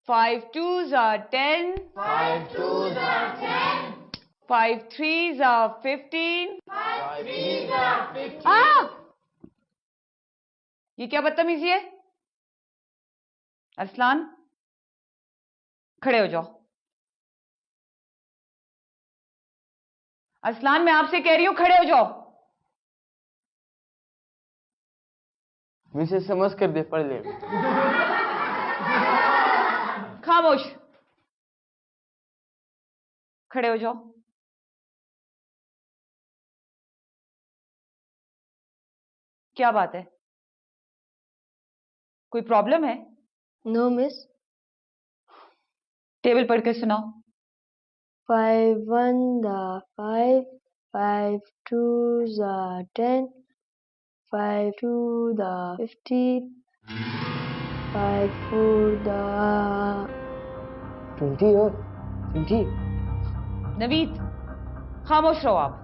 5 2s are 10. 5 2s are 10. 5 3s are 15. 5 3s are 15. ये क्या बदतमीजी है? अरसलान, खड़े हो जाओ। अरसलान, मैं आपसे कह रही हूं खड़े हो जाओ। मुझे समझ कर दे, पढ़ ले। खामोश, खड़े हो जाओ। क्या बात है? कोई प्रॉब्लम है? No miss. टेबल पढ़ के सुनाओ। 5 1 are 5. 5 2s are 10. 5 2 are 15. 5 4 are 20 और 20। नवीद, खामोश रहो आप।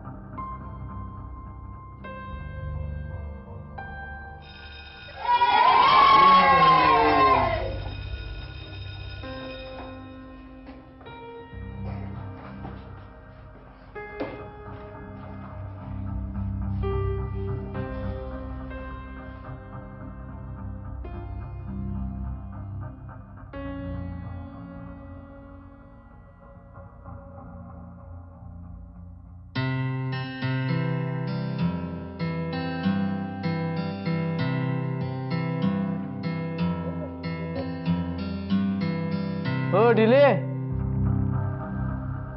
ओ ढीले,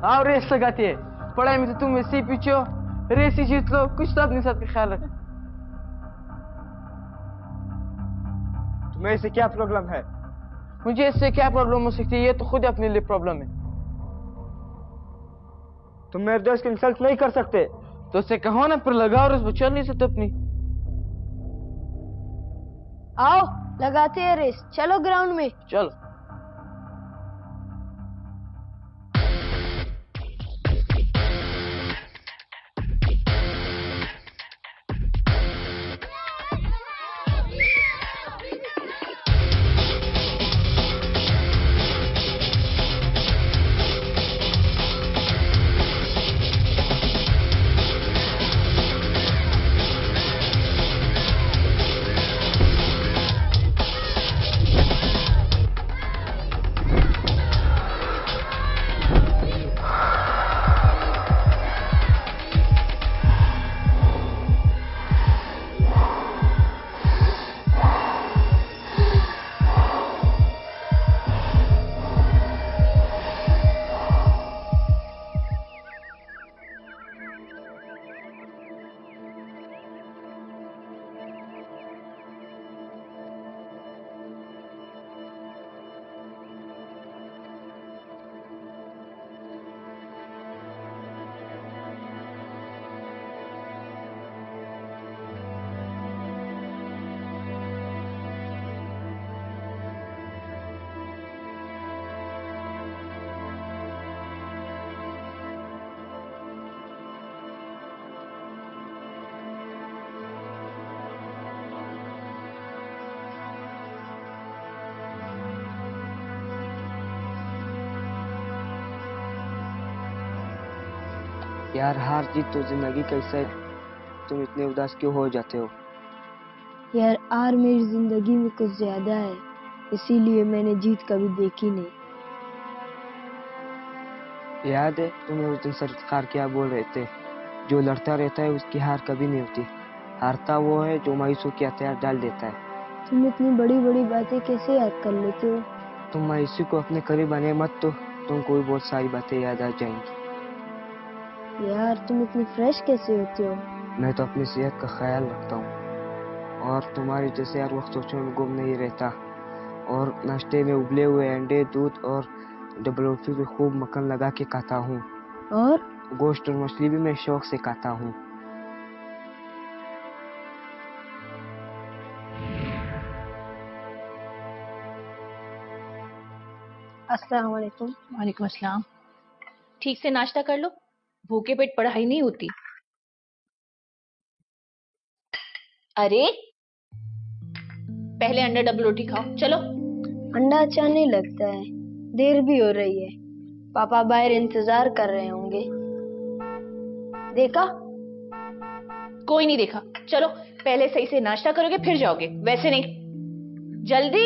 आओ रेस लगाते हैं। पढ़ाई में तो तुम ऐसे ही पीछे हो, रेस ही जीत लो। कुछ तो अपने साथ का ख्याल रख। तुम्हें इससे क्या प्रॉब्लम है? मुझे इससे क्या प्रॉब्लम हो सकती है? ये तो खुद अपने लिए प्रॉब्लम है। तुम मेरे दोस्त को इंसल्ट नहीं कर सकते। तो उससे कहो ना, पर लगाओ रेस, बचा नहीं सकते अपनी। आओ लगाते हैं रेस। चलो ग्राउंड में। चलो। यार, हार जीत तो जिंदगी का हिस्सा है। तुम इतने उदास क्यों हो जाते हो? यार, हार मेरी जिंदगी में कुछ ज्यादा है, इसीलिए मैंने जीत कभी देखी नहीं। याद है तुम्हें उस दिन सरकार क्या बोल रहे थे? जो लड़ता रहता है उसकी हार कभी नहीं होती। हारता वो है जो मायूसों के हथियार डाल देता है। तुम इतनी बड़ी बड़ी बातें कैसे याद कर लेते हो? तुम मायूसी को अपने करीब आने मत, तो तुमको भी बहुत सारी बातें याद आ जाएंगी। यार, तुम इतनी फ्रेश कैसे होते हो? मैं तो अपनी सेहत का ख्याल रखता हूँ, और तुम्हारे जैसे हर वक्त सोचने में गुम नहीं रहता। और नाश्ते में उबले हुए अंडे, दूध और डबल रोटी पे खूब मक्खन लगा के खाता हूँ। और गोश्त और मछली भी मैं शौक से खाता हूँ। अस्सलाम वालेकुम। वालेकुम अस्सलाम। ठीक से नाश्ता कर लो, भूखे पेट पढ़ाई नहीं होती। अरे पहले अंडा डबल रोटी खाओ, चलो। अंडा अच्छा नहीं लगता है। देर भी हो रही है, पापा बाहर इंतजार कर रहे होंगे। देखा? कोई नहीं देखा। चलो पहले सही से नाश्ता करोगे फिर जाओगे, वैसे नहीं। जल्दी।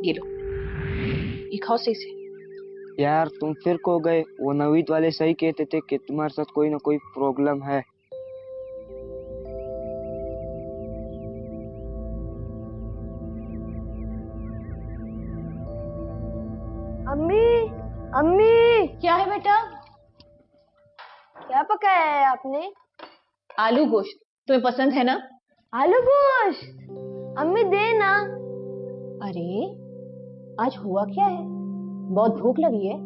ये लो, ये खाओ सही से। यार तुम फिर खो गए। वो नवीद वाले सही कहते थे कि तुम्हारे साथ कोई ना कोई प्रॉब्लम है। अम्मी, अम्मी, क्या है बेटा? क्या पकाया है आपने? आलू गोश्त। तुम्हें पसंद है ना? आलू गोश्त। अम्मी दे ना। अरे आज हुआ क्या है? बहुत भूख लगी है?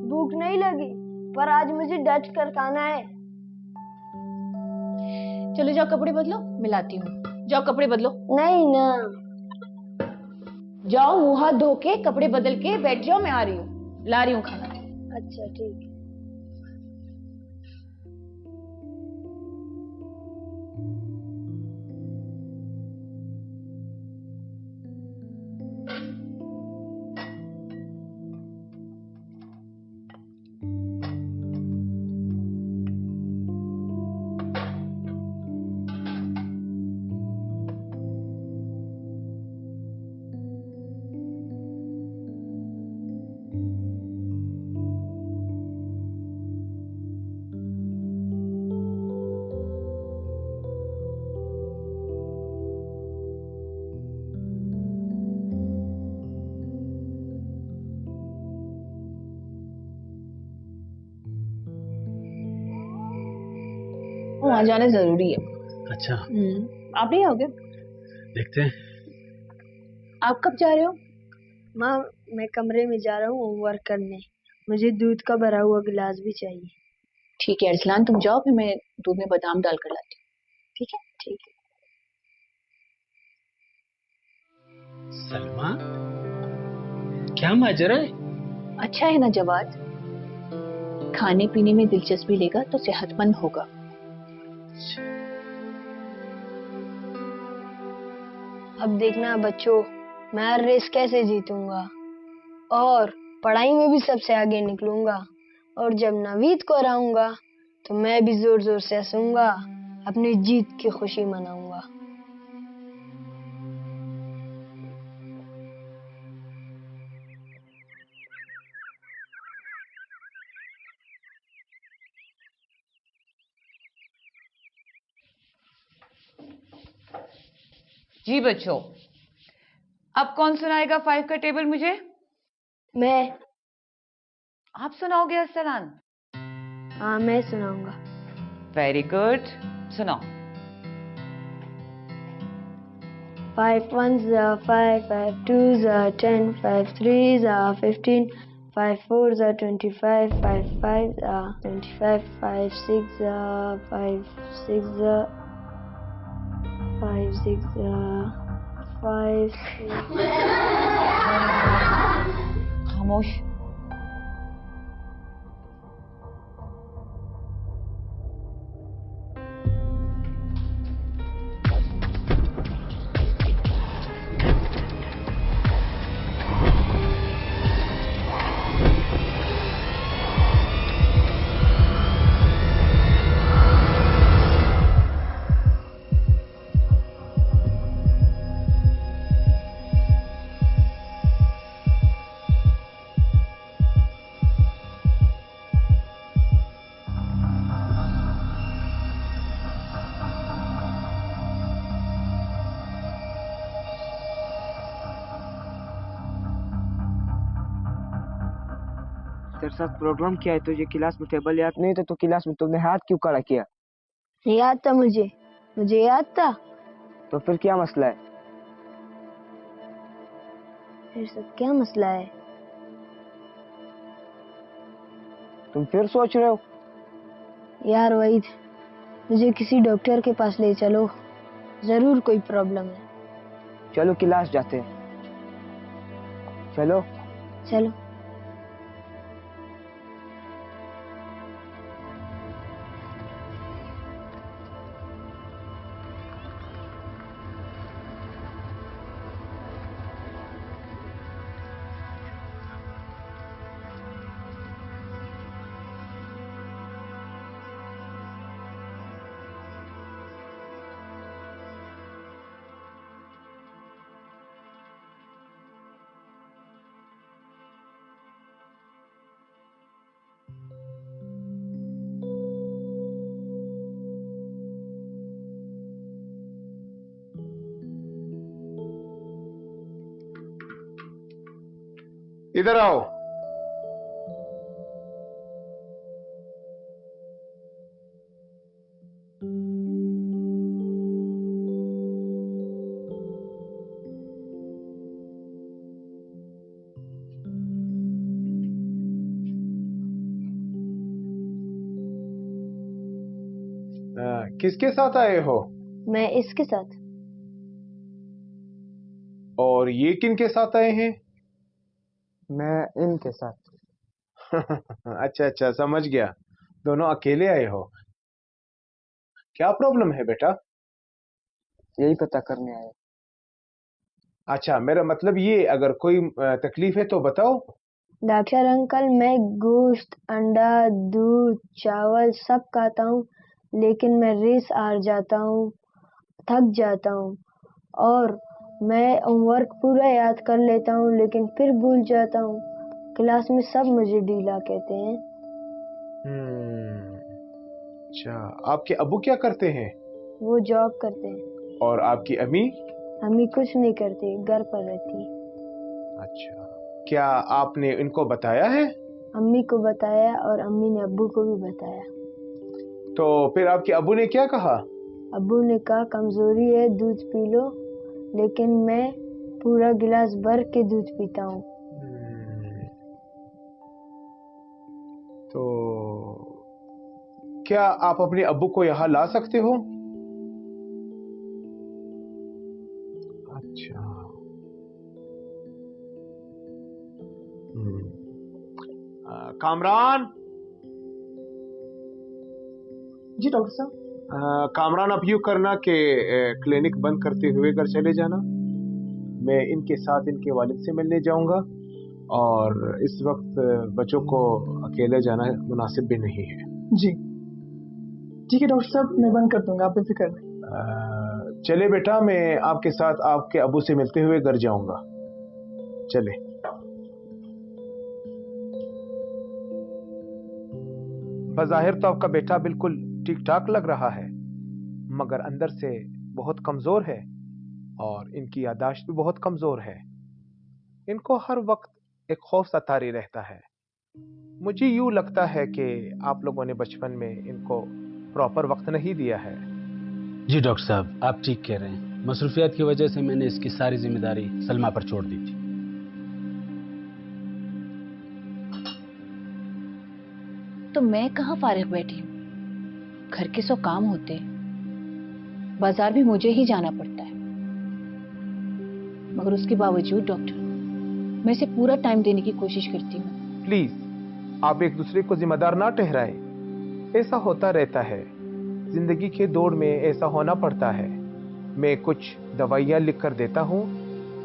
भूख नहीं लगी, पर आज मुझे डच कर खाना है। चलो जाओ कपड़े बदलो, मिलाती हूँ। जाओ कपड़े बदलो। नहीं ना। जाओ मुंह हाथ धो के कपड़े बदल के बैठ जाओ, मैं आ रही हूँ, ला रही हूँ खाना। अच्छा ठीक है। वहां जाना जरूरी है। अच्छा, आप नहीं आओगे? देखते हैं। आप कब जा रहे हो? माँ, मैं कमरे में जा रहा हूँ होमवर्क करने। मुझे दूध का भरा हुआ गिलास भी चाहिए। ठीक है अरसलान, तुम जाओ, फिर मैं दूध में बादाम डाल कर लाती हूँ। ठीक है? ठीक है। सलमा, क्या माजरा है? अच्छा है ना जवाद, खाने पीने में दिलचस्पी लेगा तो सेहतमंद होगा। अब देखना बच्चों, मैं हर रेस कैसे जीतूंगा और पढ़ाई में भी सबसे आगे निकलूंगा। और जब नवीद को हराऊंगा तो मैं भी जोर जोर से हंसूंगा, अपनी जीत की खुशी मनाऊंगा। जी बच्चों, अब कौन सुनाएगा 5 का टेबल मुझे? मैं। आप सुनाओगे अरसलान? हाँ, मैं सुनाऊंगा। वेरी गुड, सुनाओ। 5 ones are 5, 5 twos are 10, 5 threes are 15, 5 fours are 25, 5 fives are 25, 5 six are 5 6 are 5 6 are 5 खामोश। तेरे साथ प्रॉब्लम क्या है? तुझे क्लास में टेबल याद नहीं था तो क्लास में तुमने हाथ क्यों खड़ा किया? याद था मुझे याद था। तो फिर क्या मसला है? फिर सब क्या मसला है? तुम फिर सोच रहे हो? यार वहीद, मुझे किसी डॉक्टर के पास ले चलो, जरूर कोई प्रॉब्लम है। चलो क्लास जाते हैं। चलो। चलो। इधर आओ। किसके साथ आए हो? मैं इसके साथ। और ये किन के साथ आए हैं? मैं इनके साथ। अच्छा अच्छा, समझ गया। दोनों अकेले आए हो। क्या प्रॉब्लम है बेटा? यही पता करने आए। अच्छा, मेरा मतलब ये, अगर कोई तकलीफ है तो बताओ। डॉक्टर अंकल, मैं गोश्त, अंडा, दूध, चावल सब खाता हूँ, लेकिन मैं रेस हार जाता हूँ, थक जाता हूँ, और मैं होमवर्क पूरा याद कर लेता हूँ लेकिन फिर भूल जाता हूँ। क्लास में सब मुझे ढीला कहते हैं। अच्छा, आपके अब्बू क्या करते हैं? वो जॉब करते हैं। और आपकी अम्मी? अम्मी कुछ नहीं करती, घर पर रहती। अच्छा, क्या आपने इनको बताया है? अम्मी को बताया और अम्मी ने अब्बू को भी बताया। तो फिर आपके अब्बू ने क्या कहा? अब्बू ने कहा कमजोरी है, दूध पी लो, लेकिन मैं पूरा गिलास भर के दूध पीता हूँ। तो क्या आप अपने अब्बू को यहाँ ला सकते हो? अच्छा। कामरान। जी डॉक्टर साहब। कामरान, अब यूँ करना कि क्लिनिक बंद करते हुए घर चले जाना। मैं इनके साथ इनके वालिद से मिलने जाऊंगा, और इस वक्त बच्चों को अकेले जाना मुनासिब भी नहीं है। जी ठीक है डॉक्टर साहब, मैं बंद कर दूंगा, आप बेफिक्र रहें। चले बेटा, मैं आपके साथ आपके अबू से मिलते हुए घर जाऊंगा। चले। बज़ाहिर तो आपका बेटा बिल्कुल ठीक ठाक लग रहा है, मगर अंदर से बहुत कमजोर है, और इनकी यादाश्त भी बहुत कमजोर है। इनको हर वक्त एक खौफ सतारी रहता है। मुझे यूं लगता है कि आप लोगों ने बचपन में इनको प्रॉपर वक्त नहीं दिया है। जी डॉक्टर साहब, आप ठीक कह रहे हैं। मसरूफियात की वजह से मैंने इसकी सारी जिम्मेदारी सलमा पर छोड़ दी थी। तो मैं कहाँ फारिग बैठी हूँ, घर के 100 काम होते हैं, बाजार भी मुझे ही जाना पड़ता है। मगर उसके बावजूद डॉक्टर, मैं इसे पूरा टाइम देने की कोशिश करती हूँ। प्लीज, आप एक दूसरे को जिम्मेदार ना ठहराएं। ऐसा होता रहता है, जिंदगी के दौड़ में ऐसा होना पड़ता है। मैं कुछ दवाइयाँ लिख कर देता हूँ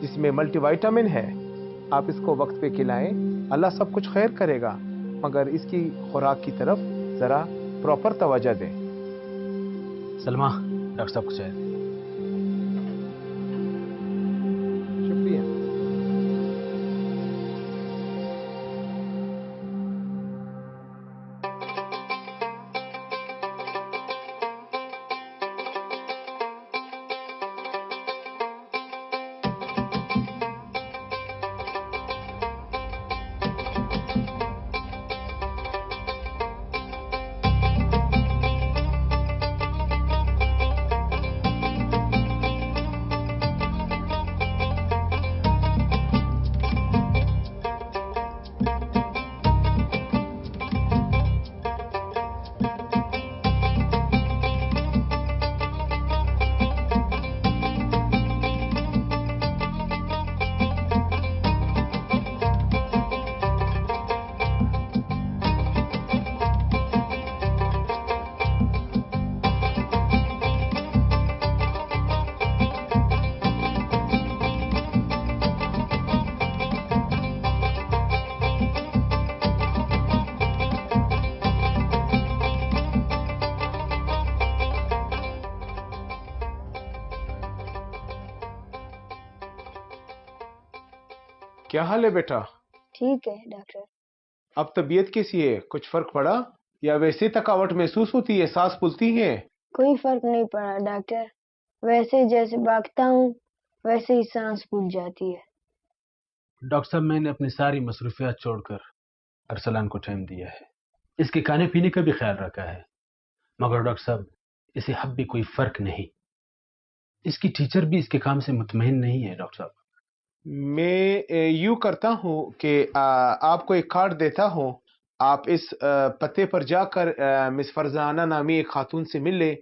जिसमें मल्टीविटामिन है। आप इसको वक्त पे खिलाएं, अल्लाह सब कुछ खैर करेगा, मगर इसकी खुराक की तरफ जरा प्रॉपर तवज्जो दें। सलमा, डॉक्टर साहब को चाहिए। शुक्रिया। क्या हाल है बेटा? ठीक है डॉक्टर। अब तबीयत कैसी है? कुछ फर्क पड़ा या वैसे थकावट महसूस होती है, सांस फूलती है? कोई फर्क नहीं पड़ा डॉक्टर, वैसे जैसे भागता हूँ वैसे ही सांस फूल जाती है। डॉक्टर साहब, मैंने अपनी सारी मसरूफियात छोड़कर अरसलान को टाइम दिया है। इसके खाने पीने का भी ख्याल रखा है, मगर डॉक्टर साहब इसे अब भी कोई फर्क नहीं। इसकी टीचर भी इसके काम से मुतमईन नहीं है। डॉक्टर साहब, मैं यूँ करता हूँ कि आपको एक कार्ड देता हूँ, आप इस पते पर जाकर मिस फरजाना नामी एक खातून से मिल ले,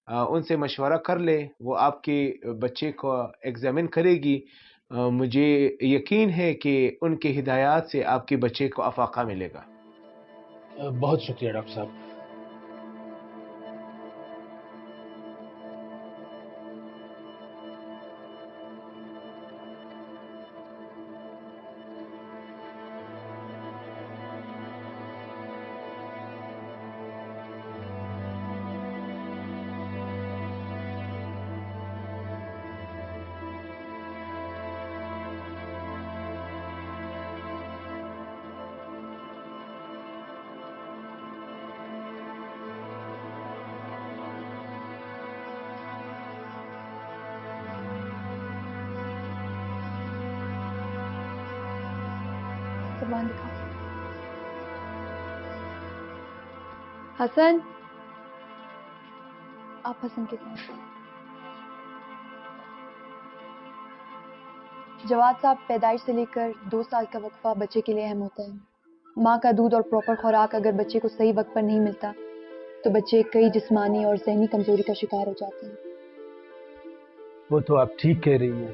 उनसे मशवरा कर ले, वो आपके बच्चे को एग्जामिन करेगी। मुझे यकीन है कि उनके हिदायत से आपके बच्चे को अफाका मिलेगा। बहुत शुक्रिया डॉक्टर साहब। सामान दिखाओ। हसन, आप हसन के साथ। जवाद साहब, पैदाइश से लेकर 2 साल का वक्फा बच्चे के लिए अहम होता है। माँ का दूध और प्रॉपर खुराक अगर बच्चे को सही वक्त पर नहीं मिलता तो बच्चे कई जिस्मानी और ज़हनी कमजोरी का शिकार हो जाते हैं। वो तो आप ठीक कह रही हैं,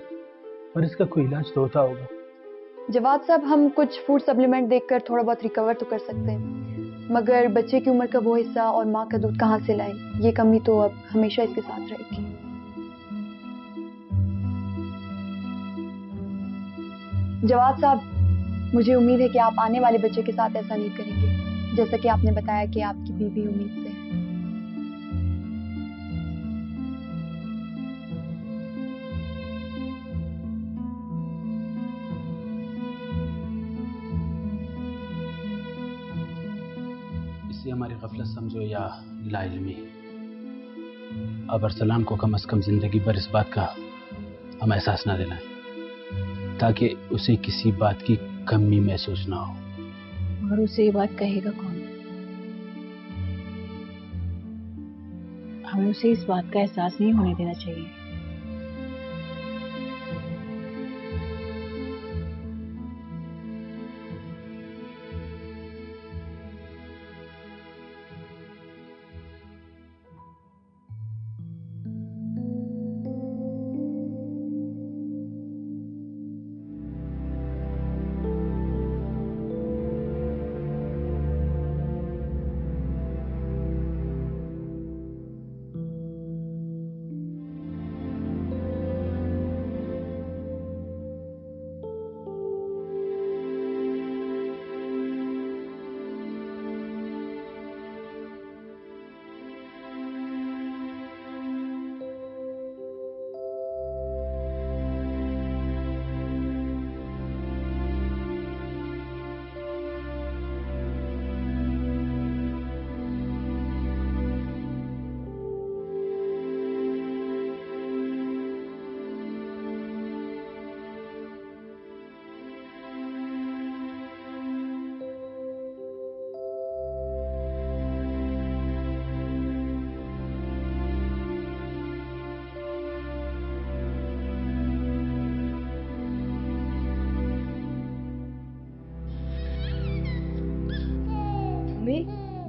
पर इसका कोई इलाज तो होता होगा। जवाद साहब, हम कुछ फूड सप्लीमेंट देकर थोड़ा बहुत रिकवर तो कर सकते हैं, मगर बच्चे की उम्र का वो हिस्सा और माँ का दूध कहाँ से लाएं, ये कमी तो अब हमेशा इसके साथ रहेगी। जवाद साहब, मुझे उम्मीद है कि आप आने वाले बच्चे के साथ ऐसा नहीं करेंगे, जैसा कि आपने बताया कि आपकी बीवी उम्मीद से है। इसे हमारी गफलत समझो या लाइल्मी, अब अरसलान को कम से कम जिंदगी भर इस बात का हम एहसास ना दिलाएं, ताकि उसे किसी बात की कमी महसूस ना हो। और उसे ये बात कहेगा कौन? हमें उसे इस बात का एहसास नहीं होने देना चाहिए।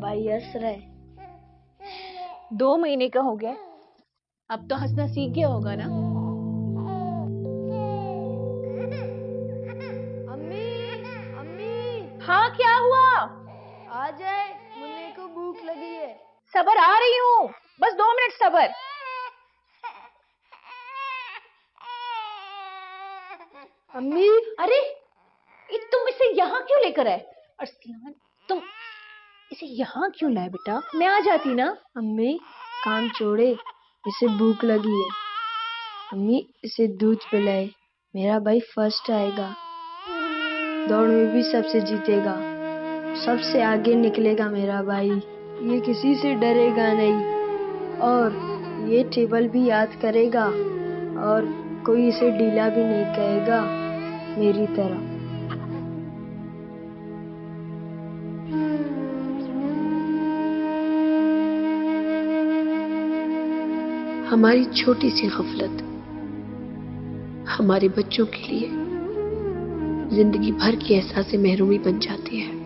भाई हंस रहा है। 2 महीने का हो गया, अब तो हंसना सीख गया होगा ना। अम्मी, अम्मी, हाँ, क्या हुआ? आ जाए, मुन्ने को भूख लगी है। सबर, आ रही हूँ, बस 2 मिनट सबर। अम्मी, अरे तुम इसे यहाँ क्यों लेकर आए? अरसलान, तुम इसे यहाँ क्यों लाए बेटा? मैं आ जाती ना। अम्मी काम छोड़े, इसे भूख लगी है। अम्मी इसे दूध पिलाए, मेरा भाई फर्स्ट आएगा, दौड़ में भी सबसे जीतेगा, सबसे आगे निकलेगा मेरा भाई। ये किसी से डरेगा नहीं और ये टेबल भी याद करेगा और कोई इसे ढीला भी नहीं कहेगा। मेरी तरह। हमारी छोटी सी गफलत हमारे बच्चों के लिए जिंदगी भर की एहसास महरूमी बन जाती है।